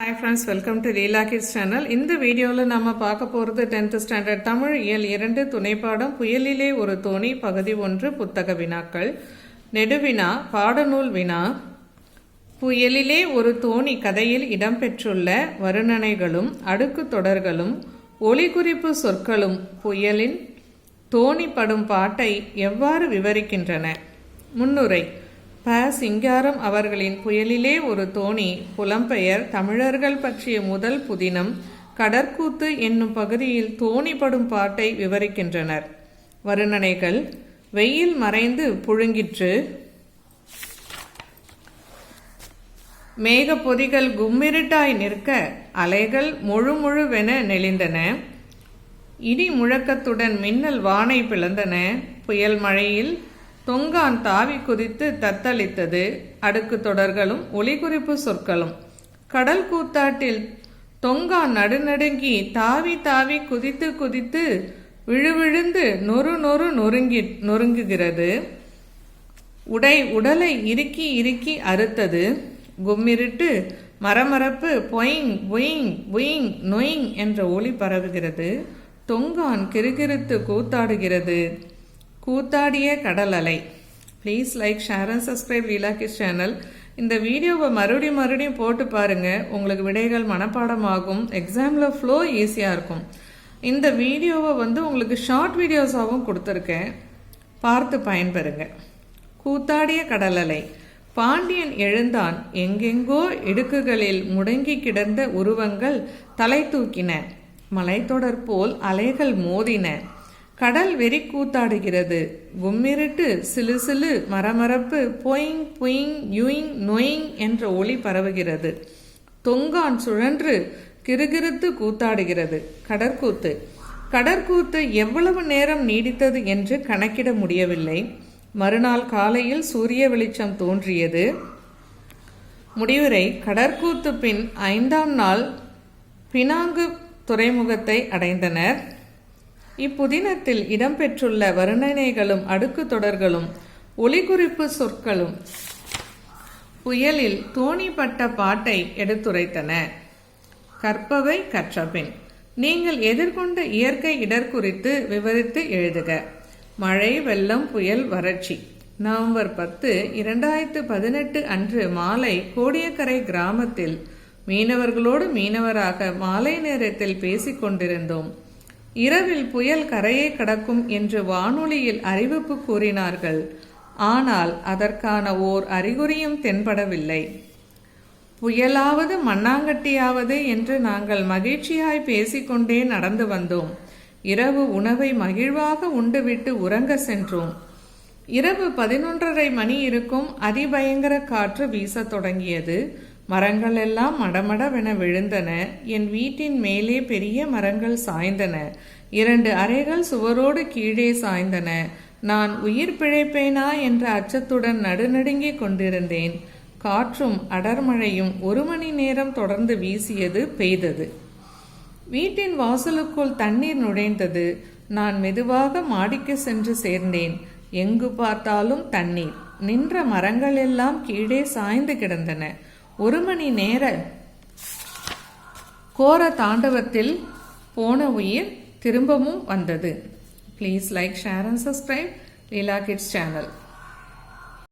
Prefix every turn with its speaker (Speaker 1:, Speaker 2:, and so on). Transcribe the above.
Speaker 1: Hi friends, welcome to Leela Kids channel. இந்த வீடியோல நாம பார்க்க போறது 10th ஸ்டாண்டர்ட் தமிழ் இயல் 2 துணைப்பாடம் புயலிலே ஒரு தோணி பகுதி 1 புத்தக வினாக்கள். நெடுவினா பாடநூல் வினா. புயலிலே ஒரு தோணி கதையில் இடம்பெற்றுள்ள வர்ணனைகளும் அடுக்கு தொடர்களும் ஒலிகுறிப்பு சொற்களும் புயலின் தோணி படும் பாட்டை எவ்வாறு விவரிக்கின்றன? முன்னுரை. சிங்காரம் அவர்களின் புயலிலே ஒரு தோணி புலம்பெயர் தமிழர்கள் பற்றிய முதல் புதினம் கடற்கூத்து என்னும் பகுதியில் தோணிப்படும் பாட்டை விவரிக்கின்றனர். வர்ணனைகள். வெயில் மறைந்து புழுங்கிற்று, மேகப்பொதிகள் கும்மிருட்டாய் நிற்க அலைகள் முழுமுழுவென நெளிந்தன, இடி முழக்கத்துடன் மின்னல் வானை பிளந்தன, புயல் மழையில் தொங்கான் தாவி குதித்து தத்தளித்தது. அடுக்கு தொடர்களும் ஒலிகுறிப்பு சொற்களும். கடல் கூத்தாட்டில் தொங்கான் நடுநடுங்கி தாவி தாவி குதித்து குதித்து விழுவிழுந்து நொறு நொறு நொறுங்குகிறது. உடலை இறுக்கி இறுக்கி அறுத்தது. கும்மிருட்டு மரமரப்பு பொயிங் பொயிங் பொயிங் நொயிங் என்ற ஒலி பரவுகிறது. தொங்கான் கிறுகிறுத்து கூத்தாடுகிறது. கூத்தாடிய கடல் அலை. Please like, share and subscribe Leela kids channel. இந்த வீடியோவை மறுபடியும் போட்டு பாருங்க, உங்களுக்கு விடைகள் மனப்பாடமாகும். எக்ஸாமில் ஃப்ளோ ஈஸியாக இருக்கும். இந்த வீடியோவை உங்களுக்கு ஷார்ட் வீடியோஸாகவும் கொடுத்துருக்கேன், பார்த்து பயன்பெறுங்க. கூத்தாடிய கடல் அலை. பாண்டியன் எழுந்தான், எங்கெங்கோ இடுக்குகளில் முடங்கி கிடந்த உருவங்கள் தலை தூக்கின, மலைத்தொடர் போல் அலைகள் மோதின, கடல் வெறி கூத்தாடுகிறது, கும்மிருட்டு சிலு சிலு மரமரப்பு பொயிங் பொயிங் யுயிங் நொயிங் என்ற ஒளி பரவுகிறது, தொங்கான் சுழன்று கிறுகிறுத்து கூத்தாடுகிறது. கடற்கூத்து. கடற்கூத்து எவ்வளவு நேரம் நீடித்தது என்று கணக்கிட முடியவில்லை. மறுநாள் காலையில் சூரிய வெளிச்சம் தோன்றியது. முடிவுரை. கடற்கூத்து பின் 5ஆம் நாள் பினாங்கு துறைமுகத்தை அடைந்தனர். இப்புதினத்தில் இடம்பெற்றுள்ள வர்ணனைகளும் அடுக்கு தொடர்களும் ஒலிகுறிப்பு சொற்களும் புயலில் தோணிப்பட்ட பாட்டை எடுத்துரைத்தன. கற்பவை கற்றபின். நீங்கள் எதிர்கொண்ட இயற்கை இடர் குறித்து விவரித்து எழுதுக. மழை, வெள்ளம், புயல், வறட்சி. நவம்பர் 10, 2018 அன்று மாலை கோடியக்கரை கிராமத்தில் மீனவர்களோடு மீனவராக மாலை நேரத்தில் பேசிக் கொண்டிருந்தோம். இரவில் புயல் கரையை கடக்கும் என்று வானொலியில் அறிவிப்பு கூறினார்கள். ஆனால் அதற்கான ஓர் அறிகுறியும் தென்படவில்லை. புயலாவது மண்ணாங்கட்டியாவது என்று நாங்கள் மகிழ்ச்சியாய் பேசிக்கொண்டே நடந்து வந்தோம். இரவு உணவை மகிழ்வாக உண்டுவிட்டு உறங்க சென்றோம். இரவு 11:30 மணி இருக்கும். அதிபயங்கர காற்று வீசத் தொடங்கியது. மரங்கள் எல்லாம் மடமடவென விழுந்தன. என் வீட்டின் மேலே பெரிய மரங்கள் சாய்ந்தன. 2 அறைகள் சுவரோடு கீழே சாய்ந்தன. நான் உயிர் பிழைப்பேனா என்ற அச்சத்துடன் நடுநடுங்கிக் கொண்டிருந்தேன். காற்றும் அடர்மழையும் 1 மணி நேரம் தொடர்ந்து வீசியது, பெய்தது. வீட்டின் வாசலுக்குள் தண்ணீர் நுழைந்தது. நான் மெதுவாக மாடிக்கு சென்று சேர்ந்தேன். எங்கு பார்த்தாலும் தண்ணீர். நின்ற மரங்கள் எல்லாம் கீழே சாய்ந்து கிடந்தன. 1 மணி நேர கோர தாண்டவத்தில் போன உயிர் திரும்பவும் வந்தது. Please like, share and subscribe Leela kids channel.